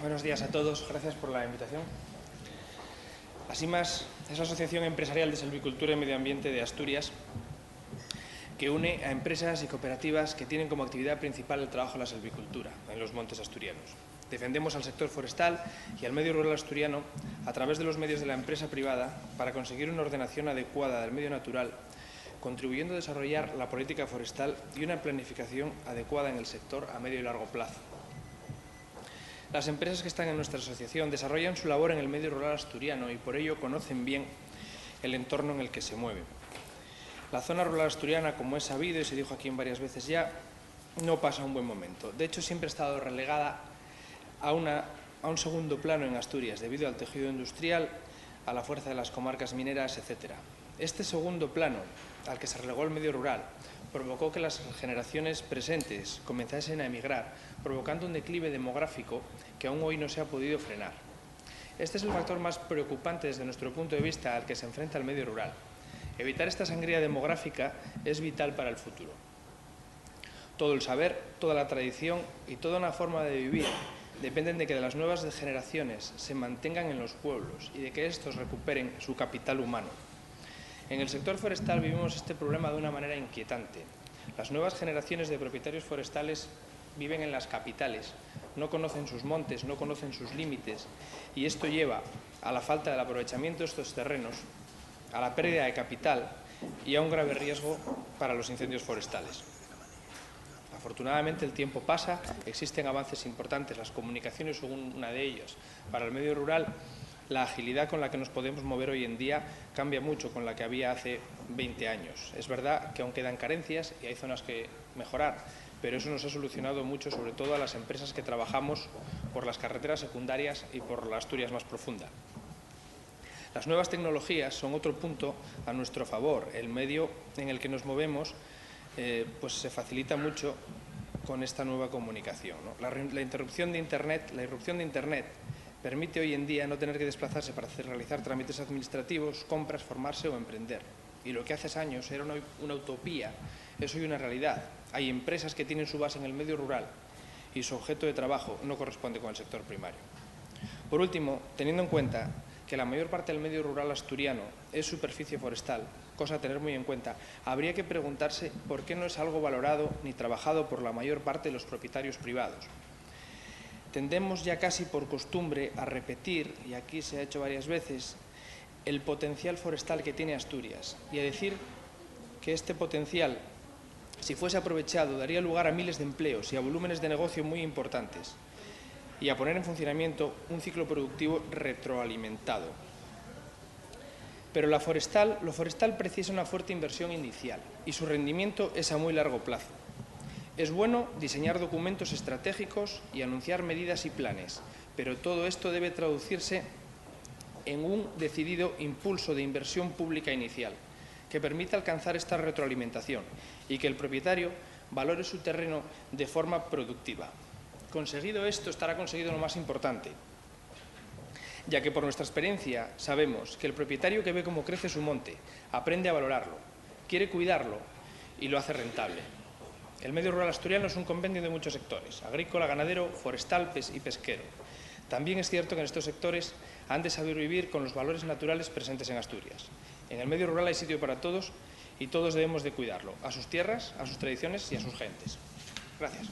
Buenos días a todos. Gracias por la invitación. ASIMAS es la Asociación Empresarial de Silvicultura y Medio Ambiente de Asturias, que une a empresas y cooperativas que tienen como actividad principal el trabajo en la silvicultura, en los montes asturianos. Defendemos al sector forestal y al medio rural asturiano a través de los medios de la empresa privada para conseguir una ordenación adecuada del medio natural, contribuyendo a desarrollar la política forestal y una planificación adecuada en el sector a medio y largo plazo. Las empresas que están en nuestra asociación desarrollan su labor en el medio rural asturiano y por ello conocen bien el entorno en el que se mueven. La zona rural asturiana, como es sabido y se dijo aquí varias veces ya, no pasa un buen momento. De hecho, siempre ha estado relegada a un segundo plano en Asturias, debido al tejido industrial, a la fuerza de las comarcas mineras, etc. Este segundo plano, al que se relegó el medio rural, provocó que las generaciones presentes comenzasen a emigrar, provocando un declive demográfico que aún hoy no se ha podido frenar. Este es el factor más preocupante desde nuestro punto de vista al que se enfrenta el medio rural. Evitar esta sangría demográfica es vital para el futuro. Todo el saber, toda la tradición y toda una forma de vivir dependen de que las nuevas generaciones se mantengan en los pueblos y de que estos recuperen su capital humano. En el sector forestal vivimos este problema de una manera inquietante. Las nuevas generaciones de propietarios forestales viven en las capitales, no conocen sus montes, no conocen sus límites, y esto lleva a la falta del aprovechamiento de estos terrenos, a la pérdida de capital y a un grave riesgo para los incendios forestales. Afortunadamente el tiempo pasa, existen avances importantes, las comunicaciones son una de ellos. Para el medio rural, la agilidad con la que nos podemos mover hoy en día cambia mucho con la que había hace 20 años. Es verdad que aún quedan carencias y hay zonas que mejorar, pero eso nos ha solucionado mucho, sobre todo a las empresas que trabajamos por las carreteras secundarias y por la Asturias más profunda. Las nuevas tecnologías son otro punto a nuestro favor. El medio en el que nos movemos pues se facilita mucho con esta nueva comunicación, ¿no? La irrupción de Internet permite hoy en día no tener que desplazarse para realizar trámites administrativos, compras, formarse o emprender. Y lo que hace años era una utopía, es hoy una realidad. Hay empresas que tienen su base en el medio rural y su objeto de trabajo no corresponde con el sector primario. Por último, teniendo en cuenta que la mayor parte del medio rural asturiano es superficie forestal, cosa a tener muy en cuenta, habría que preguntarse por qué no es algo valorado ni trabajado por la mayor parte de los propietarios privados. Tendemos ya casi por costumbre a repetir, y aquí se ha hecho varias veces, el potencial forestal que tiene Asturias y a decir que este potencial, si fuese aprovechado, daría lugar a miles de empleos y a volúmenes de negocio muy importantes y a poner en funcionamiento un ciclo productivo retroalimentado. Pero lo forestal precisa una fuerte inversión inicial y su rendimiento es a muy largo plazo. Es bueno diseñar documentos estratégicos y anunciar medidas y planes, pero todo esto debe traducirse en un decidido impulso de inversión pública inicial que permita alcanzar esta retroalimentación y que el propietario valore su terreno de forma productiva. Conseguido esto, estará conseguido lo más importante, ya que por nuestra experiencia sabemos que el propietario que ve cómo crece su monte aprende a valorarlo, quiere cuidarlo y lo hace rentable. El medio rural asturiano es un compendio de muchos sectores: agrícola, ganadero, forestal y pesquero. También es cierto que en estos sectores han de saber vivir con los valores naturales presentes en Asturias. En el medio rural hay sitio para todos y todos debemos de cuidarlo, a sus tierras, a sus tradiciones y a sus gentes. Gracias.